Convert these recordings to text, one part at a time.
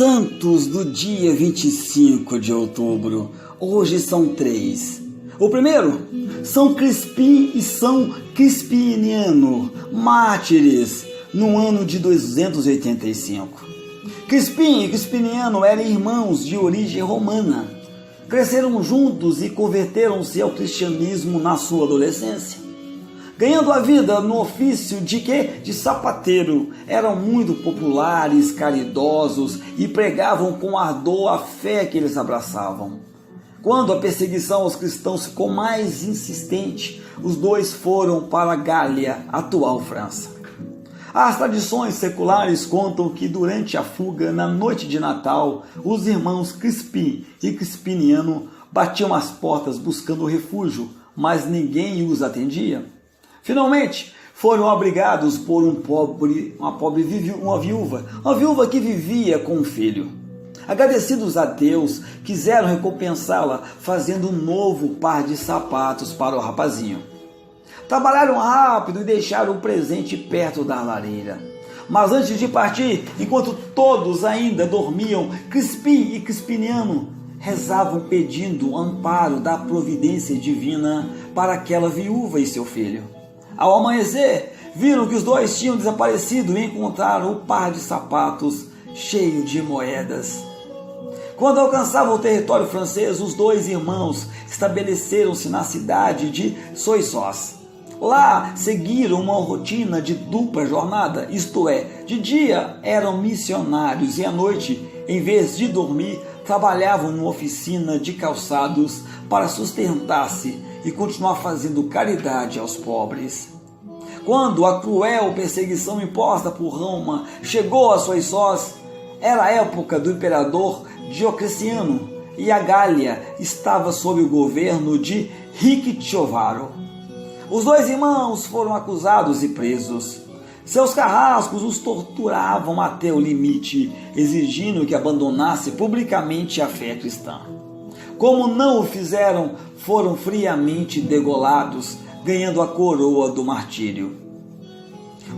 Santos do dia 25 de outubro. Hoje são 3. O primeiro, São Crispim e São Crispiniano, mártires, no ano de 285. Crispim e Crispiniano eram irmãos de origem romana. Cresceram juntos e converteram-se ao cristianismo na sua adolescência. Ganhando a vida no ofício de sapateiro, eram muito populares, caridosos e pregavam com ardor a fé que eles abraçavam. Quando a perseguição aos cristãos ficou mais insistente, os dois foram para a Gália, atual França. As tradições seculares contam que durante a fuga, na noite de Natal, os irmãos Crispim e Crispiniano batiam as portas buscando refúgio, mas ninguém os atendia. Finalmente, foram abrigados por uma viúva que vivia com um filho. Agradecidos a Deus, quiseram recompensá-la fazendo um novo par de sapatos para o rapazinho. Trabalharam rápido e deixaram o presente perto da lareira. Mas antes de partir, enquanto todos ainda dormiam, Crispim e Crispiniano rezavam pedindo amparo da providência divina para aquela viúva e seu filho. Ao amanhecer, viram que os dois tinham desaparecido e encontraram o par de sapatos cheio de moedas. Quando alcançavam o território francês, os dois irmãos estabeleceram-se na cidade de Soissons. Lá seguiram uma rotina de dupla jornada, isto é, de dia eram missionários e à noite, em vez de dormir, trabalhavam numa oficina de calçados para sustentar-se e continuar fazendo caridade aos pobres. Quando a cruel perseguição imposta por Roma chegou a Soissons, era a época do imperador Diocleciano e a Gália estava sob o governo de Ricciovaro. Os dois irmãos foram acusados e presos. Seus carrascos os torturavam até o limite, exigindo que abandonasse publicamente a fé cristã. Como não o fizeram, foram friamente degolados, ganhando a coroa do martírio.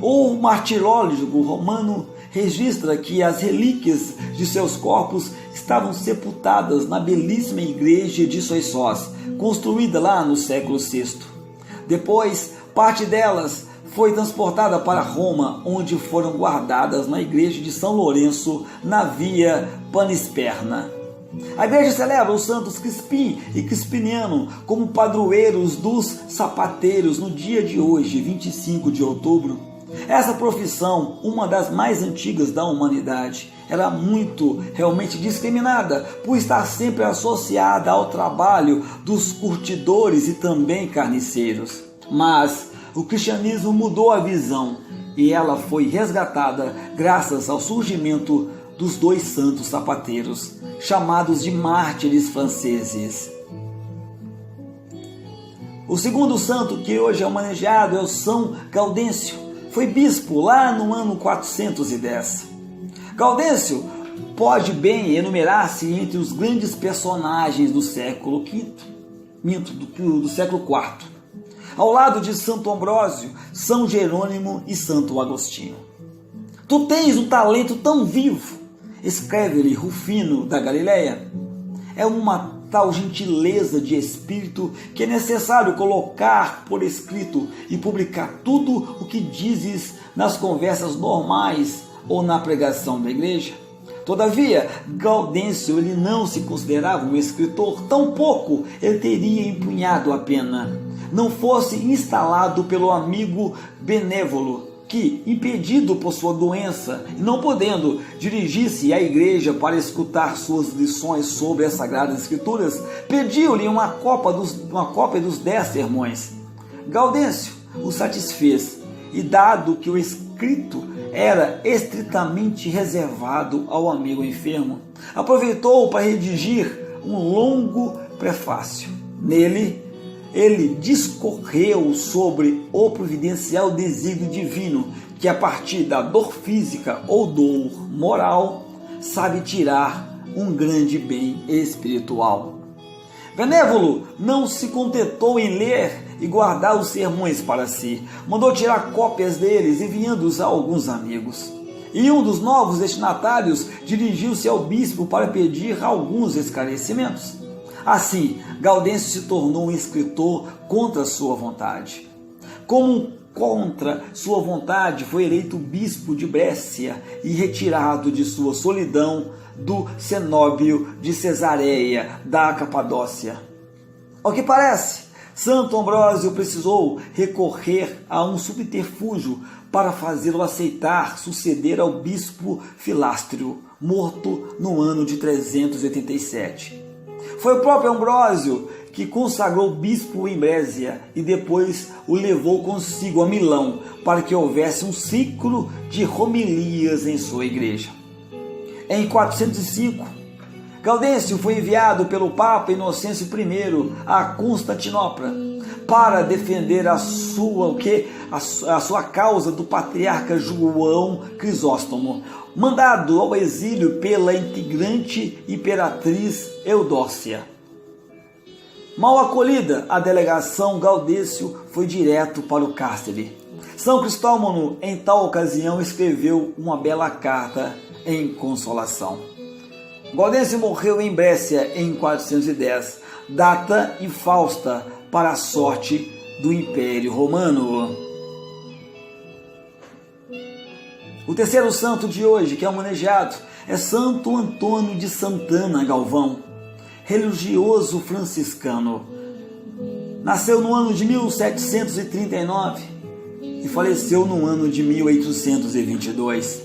O martirólogo romano registra que as relíquias de seus corpos estavam sepultadas na belíssima igreja de Soissons, construída lá no século VI. Depois, parte delas foi transportada para Roma, onde foram guardadas na igreja de São Lourenço, na Via Panisperna. A igreja celebra os santos Crispim e Crispiniano como padroeiros dos sapateiros no dia de hoje, 25 de outubro. Essa profissão, uma das mais antigas da humanidade, era realmente discriminada por estar sempre associada ao trabalho dos curtidores e também carniceiros. Mas o cristianismo mudou a visão e ela foi resgatada graças ao surgimento dos dois santos sapateiros, chamados de mártires franceses. O segundo santo que hoje é homenageado é o São Gaudêncio. Foi bispo lá no ano 410. Gaudêncio pode bem enumerar-se entre os grandes personagens do século V, do século IV, ao lado de Santo Ambrósio, São Jerônimo e Santo Agostinho. Tu tens um talento tão vivo, escreve-lhe Rufino da Galileia. É uma tal gentileza de espírito que é necessário colocar por escrito e publicar tudo o que dizes nas conversas normais ou na pregação da igreja. Todavia, Gaudêncio ele não se considerava um escritor, tampouco ele teria empunhado a pena, não fosse instalado pelo amigo benévolo, que, impedido por sua doença e não podendo dirigir-se à igreja para escutar suas lições sobre as Sagradas Escrituras, pediu-lhe uma cópia dos 10 sermões. Gaudêncio o satisfez, e dado que o escrito era estritamente reservado ao amigo enfermo, aproveitou para redigir um longo prefácio. Nele, ele discorreu sobre o providencial desígnio divino que, a partir da dor física ou dor moral, sabe tirar um grande bem espiritual. Benévolo não se contentou em ler e guardar os sermões para si, mandou tirar cópias deles, enviando-os a alguns amigos. e um dos novos destinatários dirigiu-se ao bispo para pedir alguns esclarecimentos. Assim, Gaudêncio se tornou um escritor contra sua vontade. Como contra sua vontade, foi eleito bispo de Brécia e retirado de sua solidão do cenóbio de Cesareia da Capadócia. Ao que parece, Santo Ambrósio precisou recorrer a um subterfúgio para fazê-lo aceitar suceder ao bispo Filástrio, morto no ano de 387. Foi o próprio Ambrósio que consagrou o bispo em Brésia e depois o levou consigo a Milão para que houvesse um ciclo de homilias em sua igreja. Em 405, Gaudêncio foi enviado pelo Papa Inocêncio I a Constantinopla para defender a sua causa do patriarca João Crisóstomo, mandado ao exílio pela integrante imperatriz Eudócia. Mal acolhida a delegação, Gaudêncio foi direto para o cárcere. São Cristómono, em tal ocasião, escreveu uma bela carta em consolação. Gaudêncio morreu em Brécia em 410, data infausta para a sorte do Império Romano. O terceiro santo de hoje, que é homenageado, é Santo Antônio de Santana Galvão, religioso franciscano. Nasceu no ano de 1739 e faleceu no ano de 1822.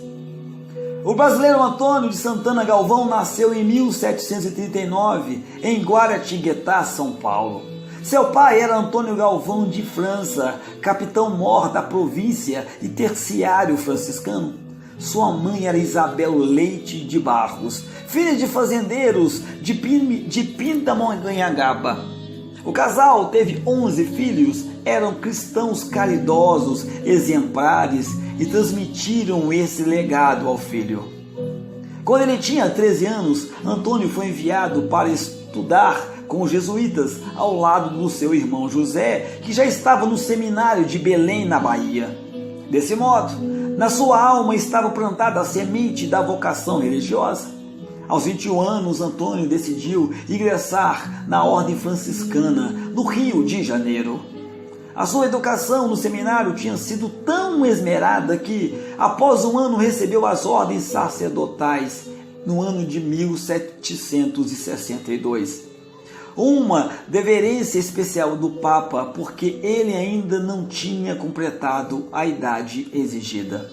O brasileiro Antônio de Santana Galvão nasceu em 1739 em Guaratinguetá, São Paulo. Seu pai era Antônio Galvão de França, capitão-mor da província e terciário franciscano. Sua mãe era Isabel Leite de Barros, filha de fazendeiros de Pindamonhangaba. O casal teve 11 filhos, eram cristãos caridosos, exemplares e transmitiram esse legado ao filho. Quando ele tinha 13 anos, Antônio foi enviado para estudar com os jesuítas ao lado do seu irmão José, que já estava no seminário de Belém, na Bahia. Desse modo, na sua alma estava plantada a semente da vocação religiosa. Aos 21 anos, Antônio decidiu ingressar na ordem franciscana, no Rio de Janeiro. A sua educação no seminário tinha sido tão esmerada que, após um ano, recebeu as ordens sacerdotais, no ano de 1762. Uma deferência especial do Papa, porque ele ainda não tinha completado a idade exigida.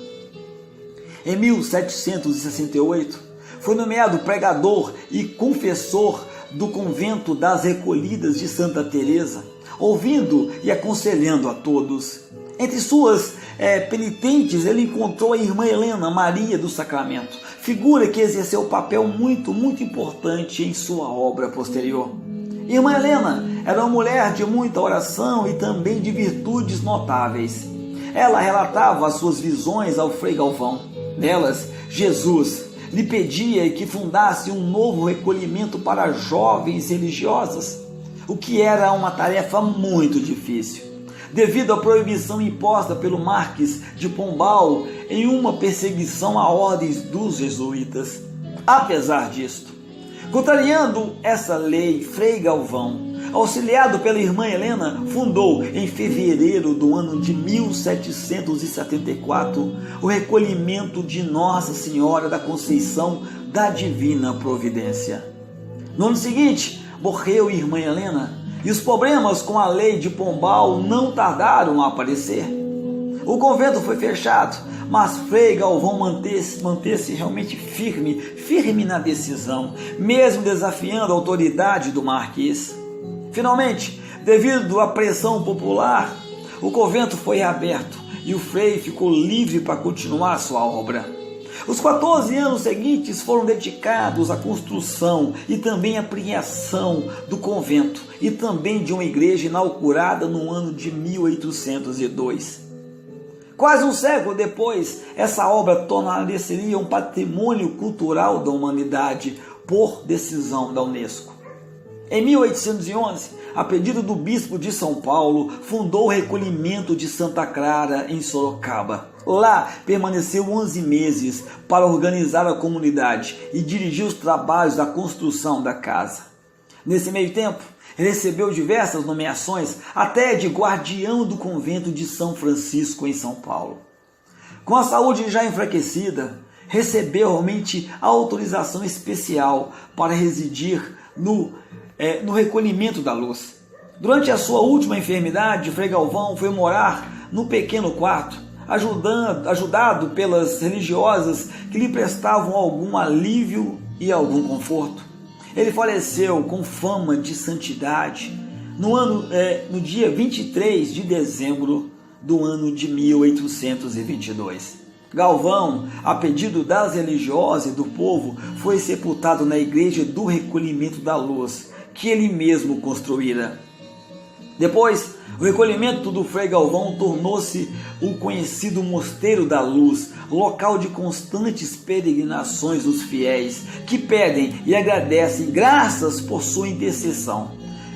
Em 1768, foi nomeado pregador e confessor do convento das Recolhidas de Santa Teresa, ouvindo e aconselhando a todos. Entre suas penitentes, ele encontrou a irmã Helena Maria do Sacramento, figura que exerceu um papel muito importante em sua obra posterior. Irmã Helena era uma mulher de muita oração e também de virtudes notáveis. Ela relatava as suas visões ao Frei Galvão. Nelas, Jesus lhe pedia que fundasse um novo recolhimento para jovens religiosas, o que era uma tarefa muito difícil, devido à proibição imposta pelo Marquês de Pombal em uma perseguição a ordens dos jesuítas. Apesar disto, contrariando essa lei, Frei Galvão, auxiliado pela irmã Helena, fundou em fevereiro do ano de 1774 o recolhimento de Nossa Senhora da Conceição da Divina Providência. No ano seguinte, morreu irmã Helena e os problemas com a lei de Pombal não tardaram a aparecer. O convento foi fechado, mas Frei Galvão manteve-se realmente firme na decisão, mesmo desafiando a autoridade do Marquês. Finalmente, devido à pressão popular, o convento foi reaberto e o Frei ficou livre para continuar sua obra. Os 14 anos seguintes foram dedicados à construção e também à ampliação do convento e também de uma igreja inaugurada no ano de 1802. Quase um século depois, essa obra tornaria-se um patrimônio cultural da humanidade por decisão da Unesco. Em 1811, a pedido do bispo de São Paulo, fundou o recolhimento de Santa Clara, em Sorocaba. Lá, permaneceu 11 meses para organizar a comunidade e dirigir os trabalhos da construção da casa. Nesse meio tempo, recebeu diversas nomeações, até de guardião do convento de São Francisco, em São Paulo. Com a saúde já enfraquecida, recebeu realmente autorização especial para residir no recolhimento da luz. Durante a sua última enfermidade, Frei Galvão foi morar no pequeno quarto, ajudado pelas religiosas que lhe prestavam algum alívio e algum conforto. Ele faleceu com fama de santidade no dia 23 de dezembro do ano de 1822. Galvão, a pedido das religiosas e do povo, foi sepultado na igreja do Recolhimento da Luz, que ele mesmo construíra. Depois, o recolhimento do Frei Galvão tornou-se o conhecido Mosteiro da Luz, local de constantes peregrinações dos fiéis, que pedem e agradecem graças por sua intercessão.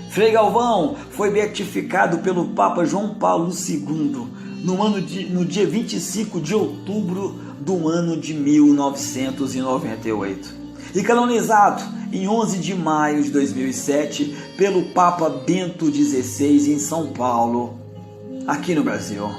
Frei Galvão foi beatificado pelo Papa João Paulo II no dia 25 de outubro do ano de 1998 e canonizado em 11 de maio de 2007 pelo Papa Bento XVI em São Paulo, aqui no Brasil.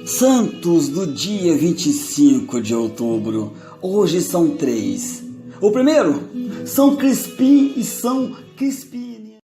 Santos do dia 25 de outubro. Hoje são 3. O primeiro, São Crispim e São Crispiniano.